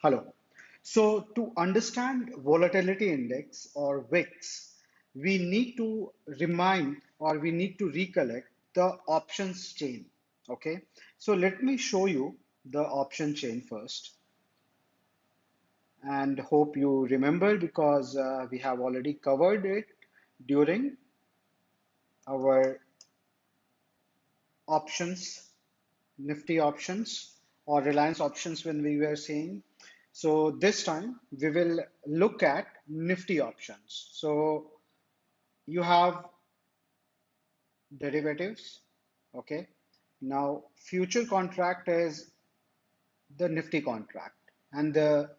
Hello. So to understand volatility index or VIX, we need to remind or we need to recollect the options chain. Okay. So let me show you the option chain first and hope you remember because we have already covered it during our options, Nifty options or Reliance options when we were saying. So this time we will look at Nifty options. So you have derivatives, okay? Now future contract is the Nifty contract and the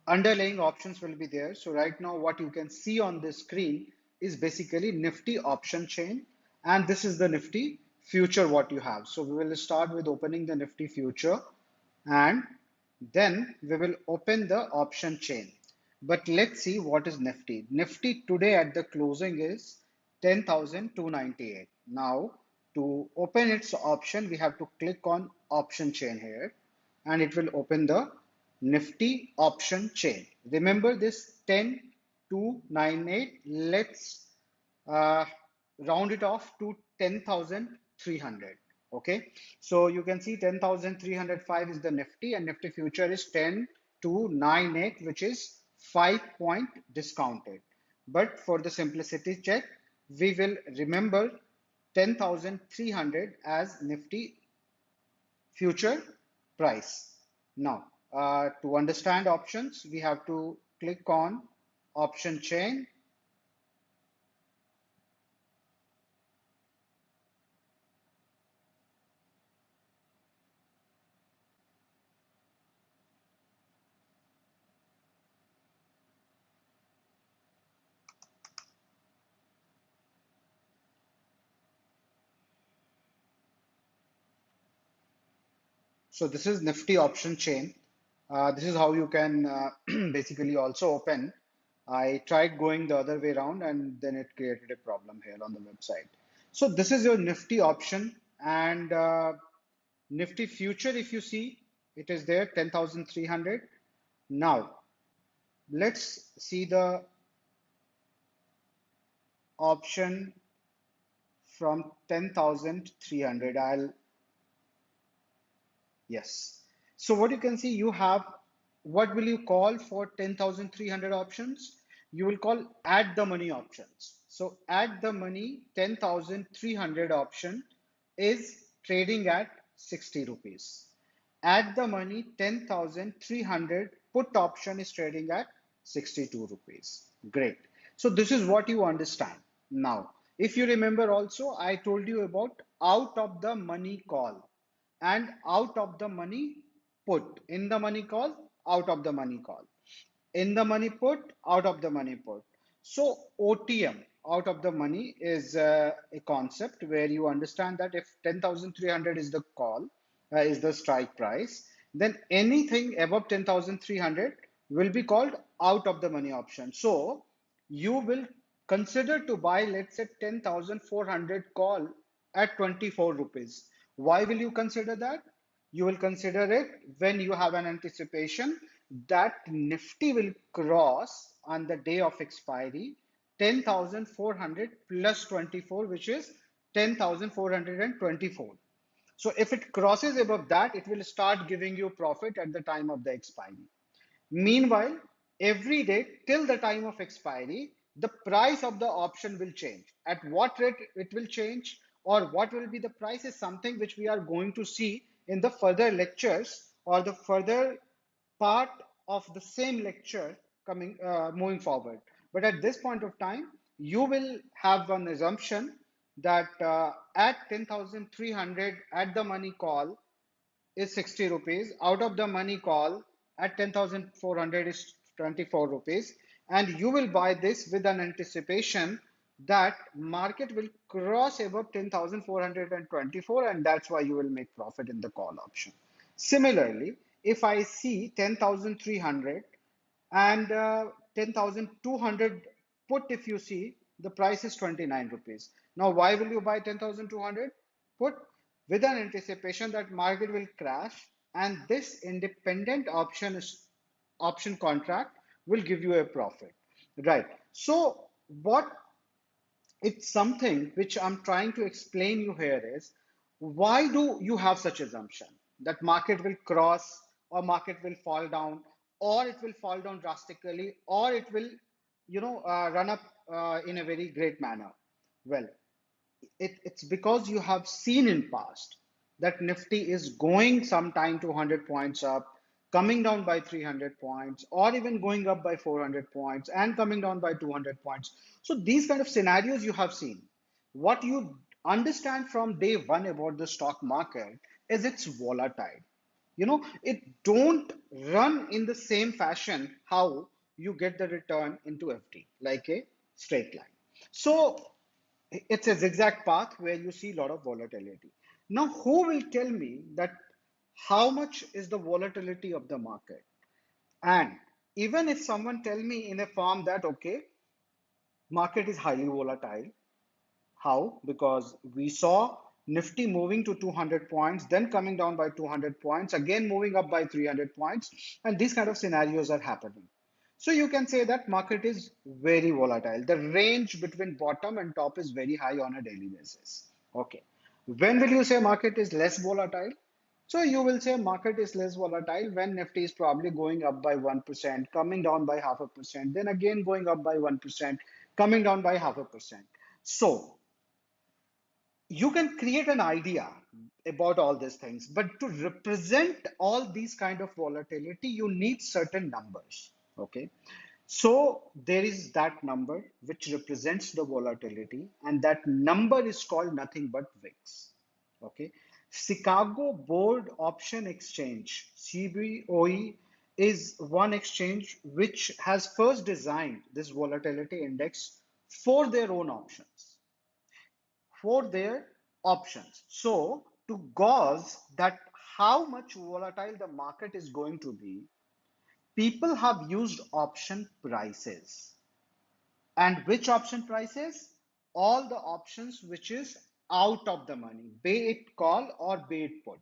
underlying options will be there. So right now what you can see on the screen is basically Nifty option chain and this is the Nifty future what you have. So we will start with opening the Nifty future and then we will open the option chain. But let's see what is Nifty. Nifty today at the closing is 10,298. Now to open its option, we have to click on option chain here and it will open the Nifty option chain. Remember this 10,298. Let's uh, round it off to 10,300. Okay, so you can see 10,305 is the Nifty and Nifty future is 10,298, which is 5 point discounted. But for the simplicity check, we will remember 10,300 as Nifty future price. Now, to understand options, we have to click on option chain. So this is Nifty option chain. This is how you can basically also open. I tried going the other way around and then it created a problem here on the website. So this is your Nifty option and Nifty future, if you see, it is there 10,300. Now let's see the option from 10,300. Yes. So what you can see, you have, what will you call for 10,300 options? You will call add the money options. So add the money 10,300 option is trading at 60 rupees. Add the money 10,300 put option is trading at 62 rupees. Great. So this is what you understand. Now, if you remember also, I told you about out of the money call and out of the money put. In the money call, out of the money call. In the money put, out of the money put. So OTM, out of the money, is a concept where you understand that if 10,300 is the call, is the strike price, then anything above 10,300 will be called out of the money option. So you will consider to buy, let's say, 10,400 call at 24 rupees. Why will you consider that? You will consider it when you have an anticipation that Nifty will cross on the day of expiry 10,400 plus 24, which is 10,424. So if it crosses above that, it will start giving you profit at the time of the expiry. Meanwhile, every day till the time of expiry, the price of the option will change. At what rate it will change or what will be the price is something which we are going to see in the further lectures or the further part of the same lecture coming moving forward. But at this point of time, you will have one assumption that at 10,300 at the money call is 60 rupees. Out of the money call at 10,400 is 24 rupees. And you will buy this with an anticipation that market will cross above 10,424 and that's why you will make profit in the call option. Similarly, if I see 10,300 and 10,200 put, if you see, the price is 29 rupees. Now, why will you buy 10,200 put? With an anticipation that market will crash and this independent option is option contract will give you a profit, right? So what it's something which I'm trying to explain you here is, why do you have such assumption that market will cross or market will fall down, or it will fall down drastically, or it will run up in a very great manner? Well, it's because you have seen in past that Nifty is going sometime 200 points up, coming down by 300 points, or even going up by 400 points and coming down by 200 points. So these kind of scenarios you have seen. What you understand from day one about the stock market is it's volatile. It don't run in the same fashion how you get the return into FD, like a straight line. So it's a zigzag path where you see a lot of volatility. Now, who will tell me that how much is the volatility of the market? And even if someone tell me in a form that, okay, market is highly volatile. How? Because we saw Nifty moving to 200 points, then coming down by 200 points, again moving up by 300 points, and these kind of scenarios are happening. So you can say that market is very volatile. The range between bottom and top is very high on a daily basis. Okay. When will you say market is less volatile? So you will say market is less volatile when Nifty is probably going up by 1%, coming down by half a percent, then again going up by 1%, coming down by half a percent. So you can create an idea about all these things, but to represent all these kind of volatility, you need certain numbers. Okay. So there is that number which represents the volatility, and that number is called nothing but VIX. Okay. Chicago Board Option Exchange, CBOE, is one exchange which has first designed this volatility index for their own options, for their options. So to gauge that how much volatile the market is going to be, people have used option prices. And which option prices? All the options which is out of the money, be it call or be it put.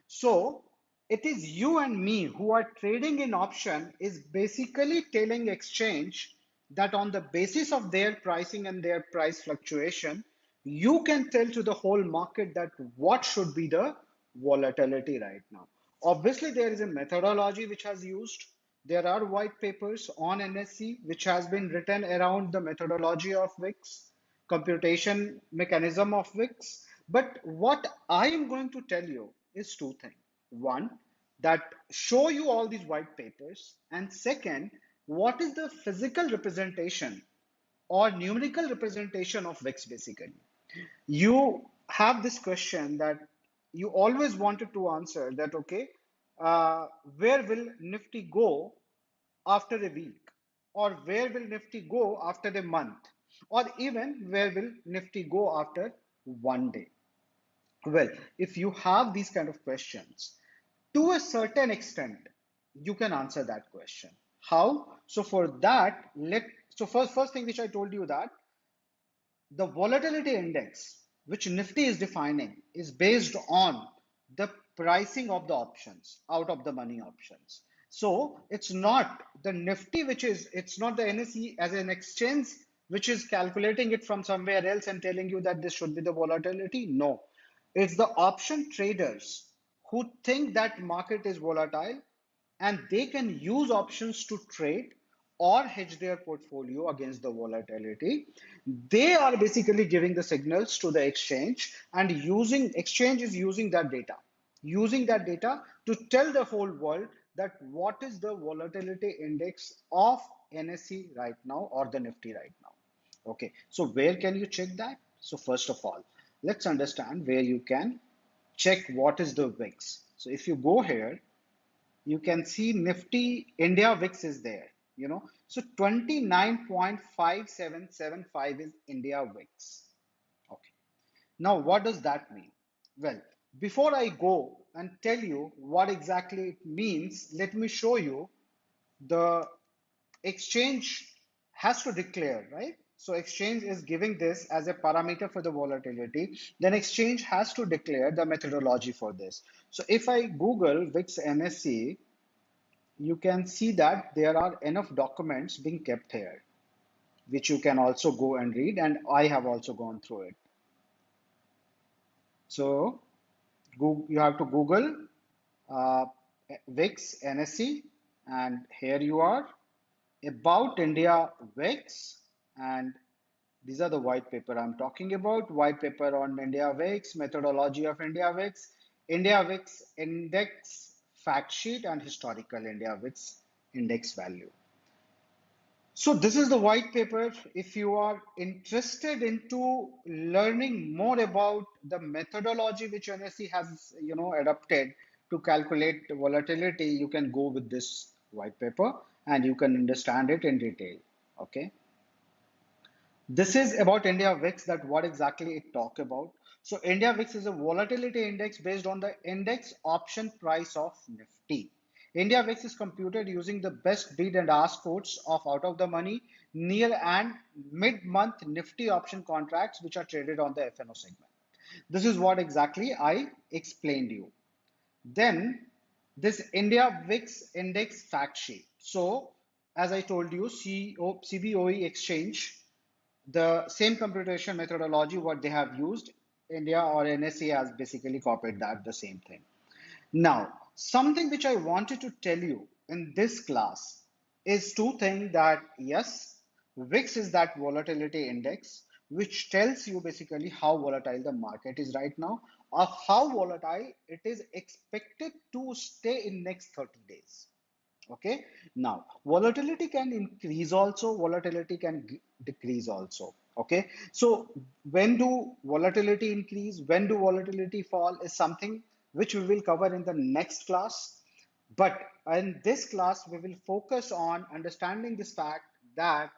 So it is you and me who are trading in option is basically telling exchange that on the basis of their pricing and their price fluctuation, you can tell to the whole market that what should be the volatility right now. Obviously, there is a methodology which has used. There are white papers on NSE which has been written around the methodology of VIX, computation mechanism of VIX. But what I am going to tell you is two things. One, that show you all these white papers, and second, what is the physical representation or numerical representation of VIX basically. You have this question that you always wanted to answer that, okay, where will Nifty go after a week, or where will Nifty go after a month, or even where will Nifty go after one day? Well, if you have these kind of questions, to a certain extent, you can answer that question. How? So for that, first thing which I told you that the volatility index, which Nifty is defining, is based on the pricing of the options, out of the money options. So it's not the Nifty, it's not the NSE as an exchange, which is calculating it from somewhere else and telling you that this should be the volatility. No, it's the option traders who think that market is volatile, and they can use options to trade or hedge their portfolio against the volatility. They are basically giving the signals to the exchange, and exchange is using that data to tell the whole world that what is the volatility index of NSE right now or the Nifty right now. Okay, so where can you check that? So first of all, let's understand where you can check what is the VIX. So if you go here, you can see Nifty India VIX is there. So 29.5775 is India VIX. Okay. Now, what does that mean? Well, before I go and tell you what exactly it means, let me show you the exchange has to declare, right? So exchange is giving this as a parameter for the volatility. Then exchange has to declare the methodology for this. So if I Google VIX NSE, you can see that there are enough documents being kept here, which you can also go and read, and I have also gone through it. So you have to Google uh, VIX NSE, and here you are, about India VIX, and these are the white paper I'm talking about. White paper on India VIX, methodology of India VIX index fact sheet, and historical India VIX index value. So this is the white paper. If you are interested into learning more about the methodology which NSE has, adopted to calculate volatility, you can go with this white paper and you can understand it in detail. Okay. This is about India VIX, that what exactly it talk about. So India VIX is a volatility index based on the index option price of Nifty. India VIX is computed using the best bid and ask quotes of out of the money, near and mid-month Nifty option contracts which are traded on the FNO segment. This is what exactly I explained you. Then this India VIX index fact sheet. So as I told you, CBOE exchange, the same computation methodology what they have used, India or NSA has basically copied that, the same thing. Now, something which I wanted to tell you in this class is two things, that yes, VIX is that volatility index which tells you basically how volatile the market is right now, or how volatile it is expected to stay in next 30 days. Okay. Now, volatility can increase also, volatility can decrease also. Okay. So when do volatility increase, when do volatility fall is something which we will cover in the next class. But in this class, we will focus on understanding this fact that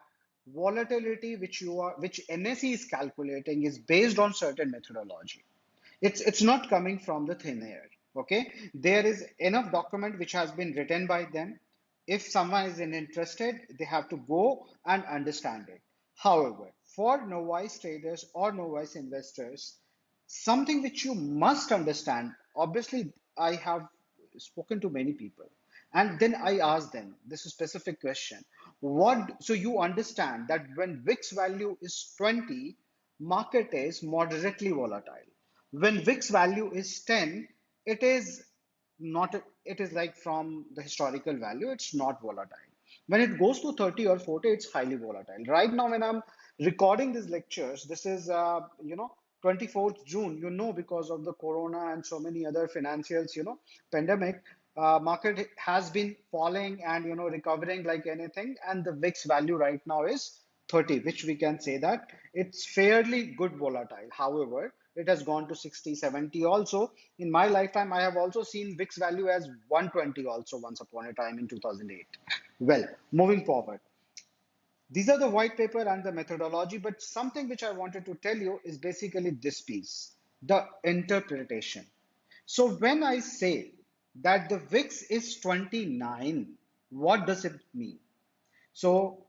volatility which NSE is calculating is based on certain methodology. It's not coming from the thin air. Okay, there is enough document which has been written by them. If someone is interested, they have to go and understand it. However, for novice traders or novice investors, something which you must understand, obviously I have spoken to many people, and then I asked them this specific question. What, so you understand that when VIX value is 20, market is moderately volatile. When VIX value is 10, it is not, it is like from the historical value, it's not volatile. When it goes to 30 or 40, it's highly volatile. Right now, when I'm recording these lectures, this is, 24th June, because of the corona and so many other financials, pandemic, market has been falling and, recovering like anything. And the VIX value right now is 30, which we can say that it's fairly good volatile. However, it has gone to 60, 70 also. In my lifetime, I have also seen VIX value as 120 also once upon a time in 2008. Well, moving forward. These are the white paper and the methodology, but something which I wanted to tell you is basically this piece, the interpretation. So when I say that the VIX is 29, what does it mean? So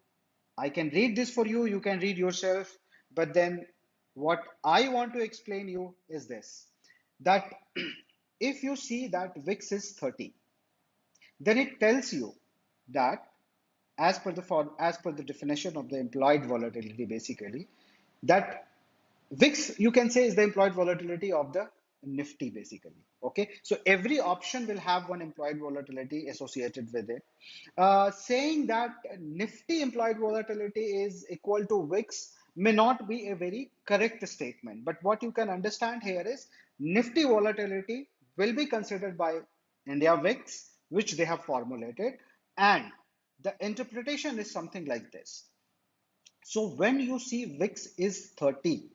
I can read this for you, you can read yourself, but then what I want to explain you is this, that if you see that VIX is 30, then it tells you that as per the definition of the implied volatility, basically, that VIX, you can say, is the implied volatility of the Nifty, basically. Okay, so every option will have one implied volatility associated with it. Saying that Nifty implied volatility is equal to VIX may not be a very correct statement, but what you can understand here is Nifty volatility will be considered by India VIX, which they have formulated, and the interpretation is something like this. So when you see VIX is 30,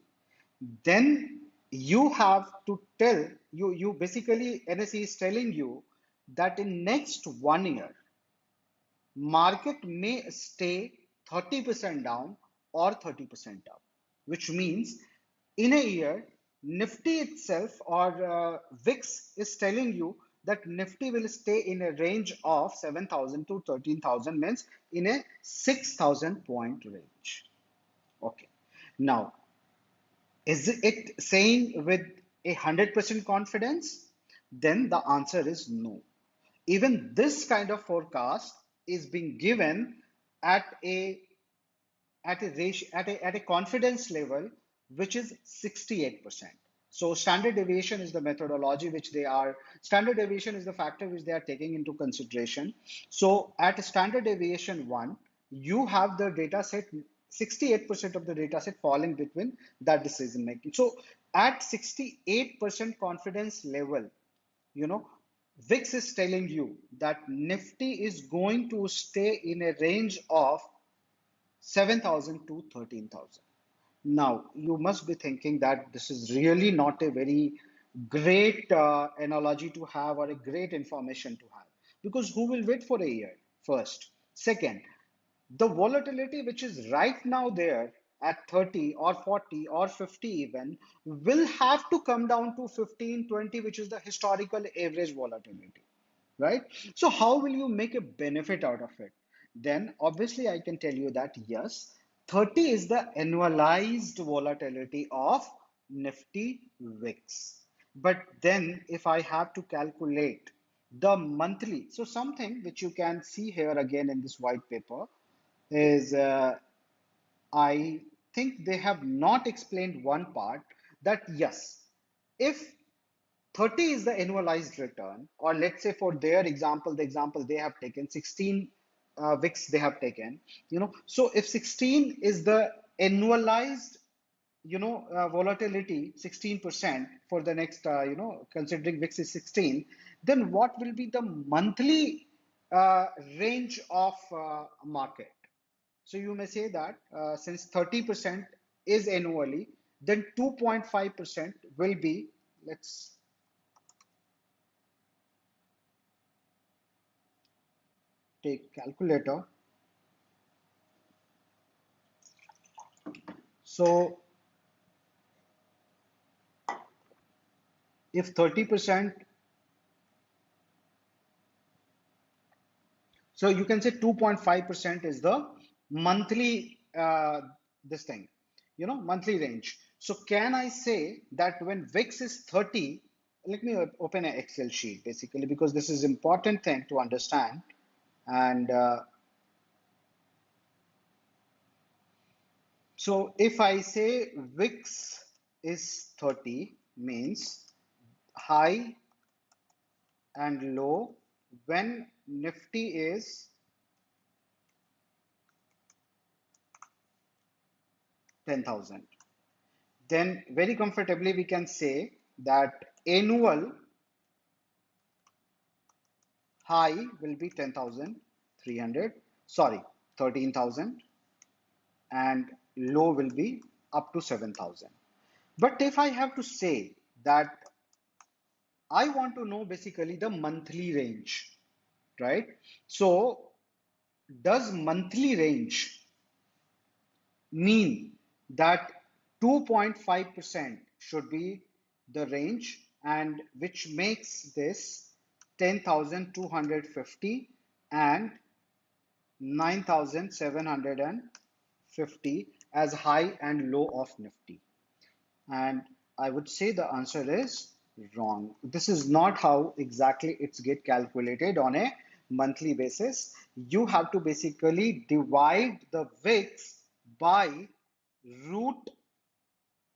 then you have to tell, you basically, NSE is telling you that in next 1 year, market may stay 30% down or 30% up, which means in a year, Nifty itself or VIX is telling you that Nifty will stay in a range of 7,000 to 13,000, means in a 6,000 point range. Okay. Now, is it saying with 100% confidence? Then the answer is no. even this kind of forecast is being given at a ratio, at a confidence level which is 68%. So standard deviation is the methodology which they are, standard deviation is the factor which they are taking into consideration. So at standard deviation 1, you have the data set, 68% of the data set falling between that decision making. So at 68% confidence level, you know, VIX is telling you that Nifty is going to stay in a range of 7,000 to 13,000. Now, you must be thinking that this is really not a very great analogy to have or a great information to have, because who will wait for a year? First. Second, the volatility which is right now there at 30 or 40 or 50 even will have to come down to 15, 20, which is the historical average volatility, right? So how will you make a benefit out of it? Then obviously I can tell you that yes, 30 is the annualized volatility of Nifty VIX. But then if I have to calculate the monthly, so something which you can see here again in this white paper is I think they have not explained one part, that yes, if 30 is the annualized return, or let's say for their example, the example they have taken, 16 VIX they have taken, so if 16 is the annualized, volatility, 16% for the next, considering VIX is 16, then what will be the monthly range of market? So you may say that since 30% is annually, then 2.5% will be, let's take calculator. So if 30%, so you can say 2.5% is the monthly, this thing, monthly range. So can I say that when VIX is 30, let me open an Excel sheet basically, because this is important thing to understand. And so if I say VIX is 30, means high and low when Nifty is 10,000, then very comfortably we can say that annual high will be 10,300, sorry, 13,000, and low will be up to 7,000. But if I have to say that I want to know basically the monthly range, right? So does monthly range mean that 2.5% should be the range, and which makes this 10,250 and 9,750 as high and low of Nifty? And I would say the answer is wrong. This is not how exactly it's get calculated on a monthly basis. You have to basically divide the VIX by root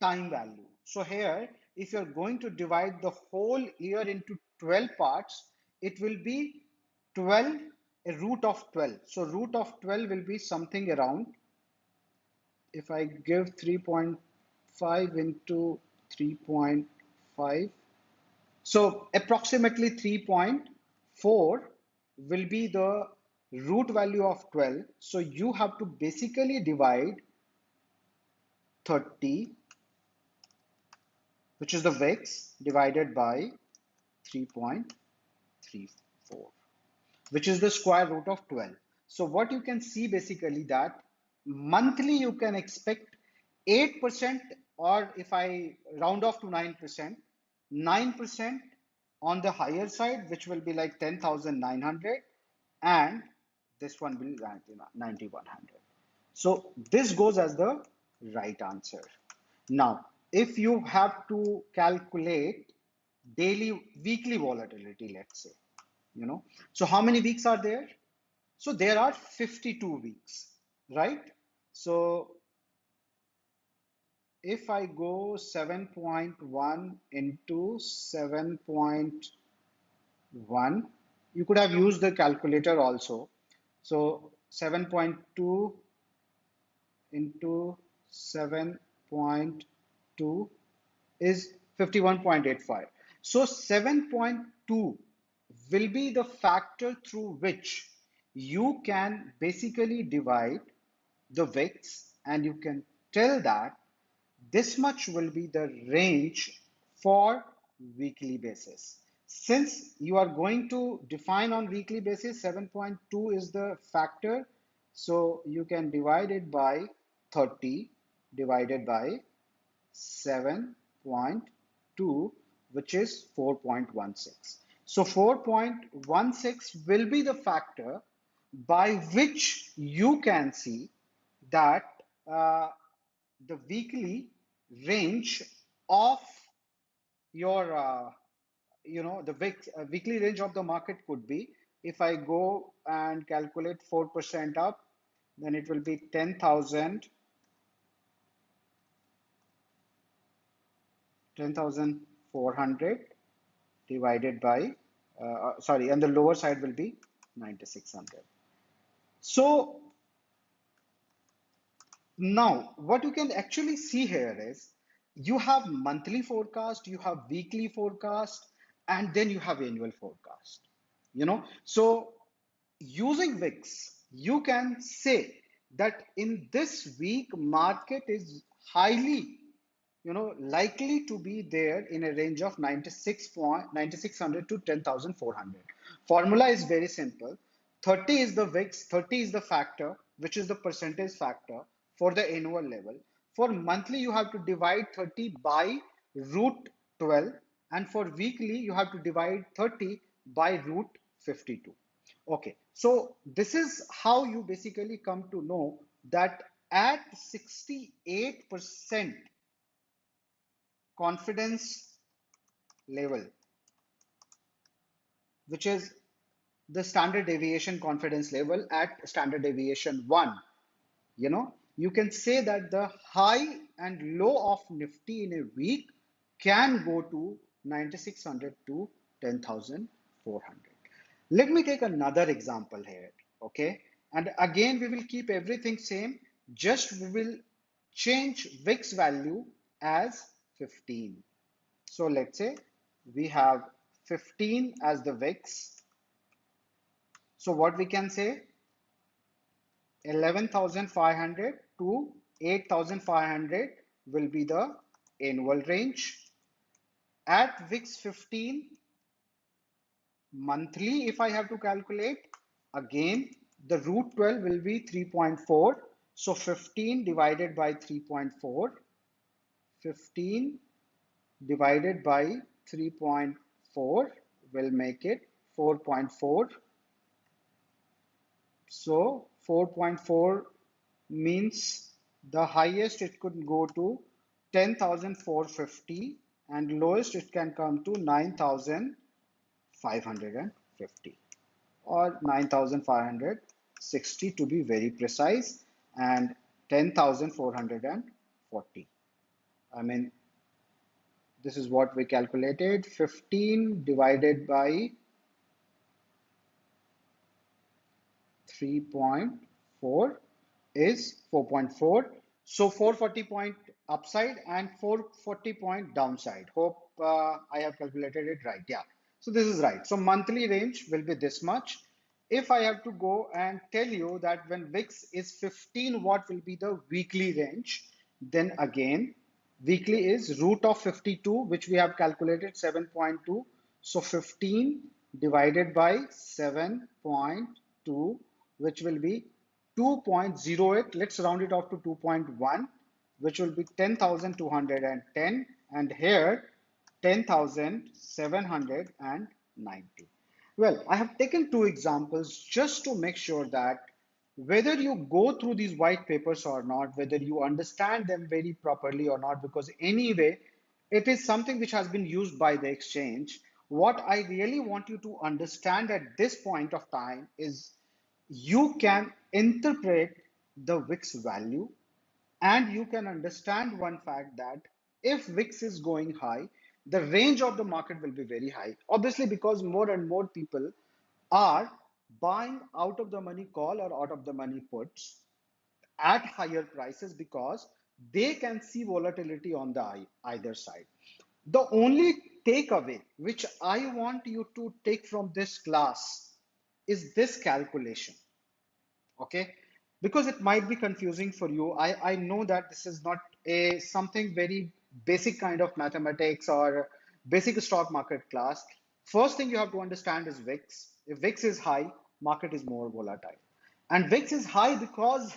time value. So here, if you're going to divide the whole year into 12 parts, it will be 12, a root of 12. So root of 12 will be something around, if I give 3.5 into 3.5, so approximately 3.4 will be the root value of 12. So you have to basically divide 30, which is the VIX, divided by 3.34, which is the square root of 12. So what you can see basically that monthly you can expect 8%, or if I round off to 9%, 9% on the higher side, which will be like 10,900, and this one will be 9,100. So this goes as the right answer. Now, if you have to calculate daily, weekly volatility, let's say, you know. So how many weeks are there? So there are 52 weeks, right? So if I go 7.1 into 7.1, you could have used the calculator also. So 7.2 into 7.2 is 51.85. So 7.2 will be the factor through which you can basically divide the VIX, and you can tell that this much will be the range for weekly basis. Since you are going to define on weekly basis, 7.2 is the factor. So you can divide it by 30 divided by 7.2, which is 4.16. So 4.16 will be the factor by which you can see that the weekly range of your the weekly range of the market could be, if I go and calculate 4% up, then it will be 10,400 divided by sorry, and the lower side will be 9,600. So now, what you can actually see here is you have monthly forecast, you have weekly forecast, and then you have annual forecast. So using VIX, you can say that in this week, market is highly likely to be there in a range of 9600 to 10,400. Formula is very simple. 30 is the VIX, 30 is the factor, which is the percentage factor for the annual level. For monthly, you have to divide 30 by root 12, and for weekly, you have to divide 30 by root 52. Okay, so this is how you basically come to know that at 68% confidence level, which is the standard deviation confidence level at standard deviation 1, you can say that the high and low of Nifty in a week can go to 9,600 to 10,400. Let me take another example here, okay? And again, we will keep everything same, just we will change VIX value as 15. So let's say we have 15 as the VIX. So what we can say, 11,500 to 8,500 will be the annual range. At VIX 15, monthly, if I have to calculate, again, the root 12 will be 3.4. So 15 divided by 3.4, 15 divided by 3.4 will make it 4.4. So 4.4 means the highest it could go to 10,450 and lowest it can come to 9,550 or 9,560 to be very precise, and 10,440. I mean, this is what we calculated. 15 divided by 3.4 is 4.4. So 440 point upside and 440 point downside. Hope I have calculated it right. Yeah. So this is right. So monthly range will be this much. If I have to go and tell you that when VIX is 15, what will be the weekly range? Then again, weekly is root of 52, which we have calculated 7.2. So 15 divided by 7.2, which will be 2.08. Let's round it off to 2.1, which will be 10,210, and here 10,790. Well, I have taken two examples just to make sure that whether you go through these white papers or not, whether you understand them very properly or not, because anyway, it is something which has been used by the exchange. what I really want you to understand at this point of time is you can interpret the VIX value, and you can understand one fact that if VIX is going high, the range of the market will be very high. Obviously, because more and more people are buying out of the money call or out of the money puts at higher prices because they can see volatility on the either side. The only takeaway which I want you to take from this class is this calculation, okay? Because it might be confusing for you. I know that this is not a something very basic kind of mathematics or basic stock market class. First thing you have to understand is VIX. If VIX is high, market is more volatile. And VIX is high because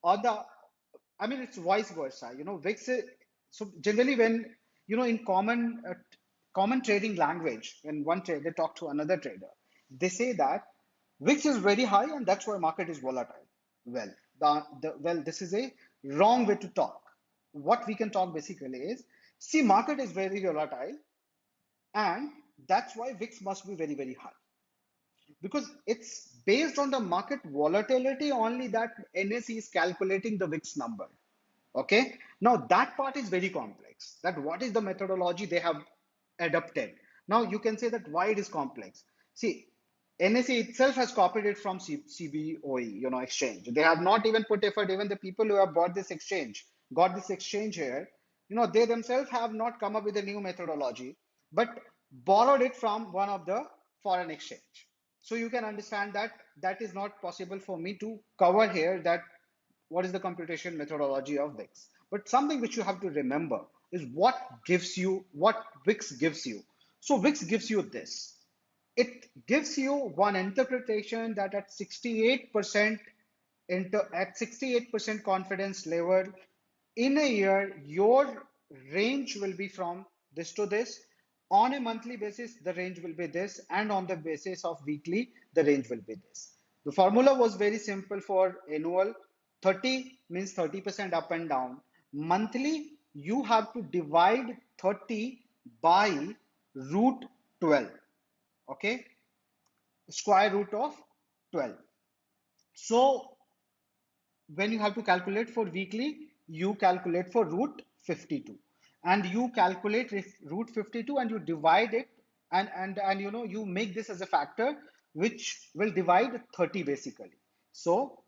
on the, I mean, it's vice versa. VIX so generally when, in common trading language, when one trader talk to another trader, they say that VIX is very high and that's why market is volatile. Well, this is a wrong way to talk. What we can talk basically is, see, market is very volatile and that's why VIX must be very, very high because it's based on the market volatility only that NSE is calculating the VIX number. Okay. Now that part is very complex. That what is the methodology they have adopted. Now you can say that why it is complex. See, NSE itself has copied it from CBOE, exchange. They have not even put effort. Even the people who have bought this exchange, got this exchange here, they themselves have not come up with a new methodology, but borrowed it from one of the foreign exchange. So you can understand that that is not possible for me to cover here that what is the computation methodology of VIX. But something which you have to remember is what VIX gives you. So VIX gives you this. It gives you one interpretation that at 68% at 68% confidence level in a year, your range will be from this to this. On a monthly basis, the range will be this, and on the basis of weekly, the range will be this. The formula was very simple for annual. 30 means 30% up and down. Monthly, you have to divide 30 by root 12. Okay, square root of 12. So when you have to calculate for weekly, you calculate for root 52, and you calculate root 52 and you divide it, and you make this as a factor which will divide 30 basically. So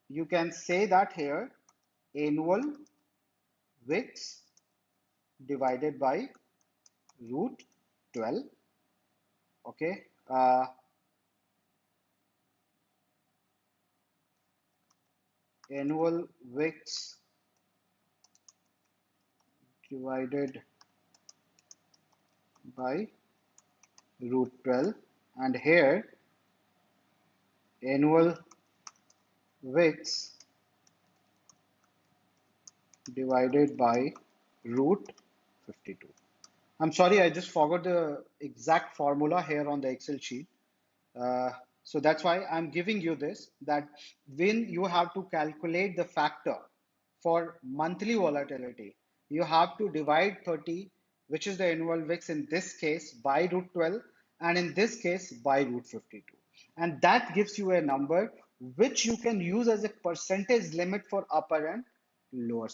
you can say that here annual VIX divided by root 12. Okay, annual VIX divided by root 12, and here annual VIX divided by root 52. I'm sorry, I just forgot the exact formula here on the Excel sheet. So that's why I'm giving you this, that when you have to calculate the factor for monthly volatility, you have to divide 30, which is the annual VIX in this case, by root 12, and in this case by root 52. And that gives you a number which you can use as a percentage limit for upper and lower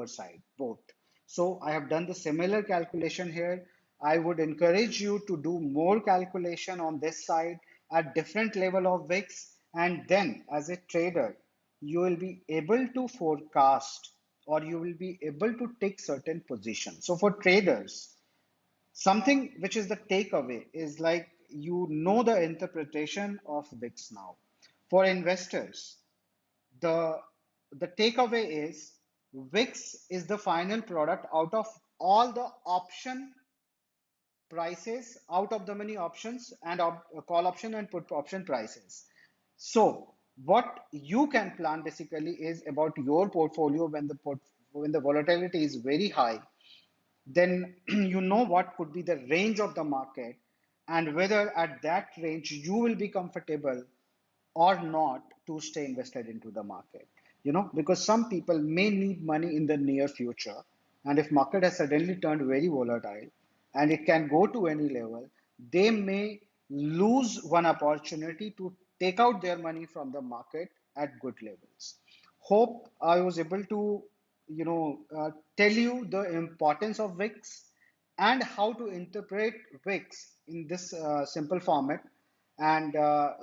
side, both. So I have done the similar calculation here. I would encourage you to do more calculation on this side at different level of VIX, and then as a trader, you will be able to forecast or you will be able to take certain positions. So for traders, something which is the takeaway is like the interpretation of VIX now. For investors, the the takeaway is VIX is the final product out of all the option prices, out of the money options and call option and put option prices. So what you can plan basically is about your portfolio when the volatility is very high, then you know what could be the range of the market and whether at that range you will be comfortable or not to stay invested into the market. Because some people may need money in the near future, and if market has suddenly turned very volatile and it can go to any level, they may lose one opportunity to take out their money from the market at good levels. Hope I was able to, tell you the importance of VIX and how to interpret VIX in this simple format. And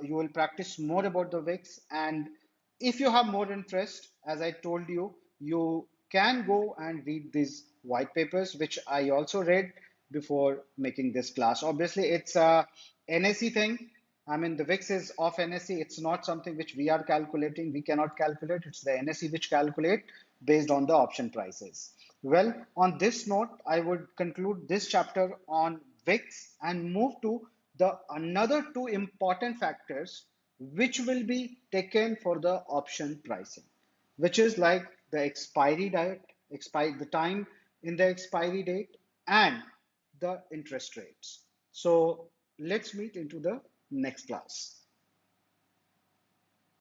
you will practice more about the VIX. And if you have more interest, as I told you, you can go and read these white papers, which I also read before making this class. Obviously, it's a NSE thing. I mean, the VIX is of NSE. It's not something which we are calculating. We cannot calculate. It's the NSE which calculate based on the option prices. Well, on this note, I would conclude this chapter on VIX and move to the another two important factors which will be taken for the option pricing, which is like the expiry date, the time in the expiry date, and the interest rates. So let's meet into the next class.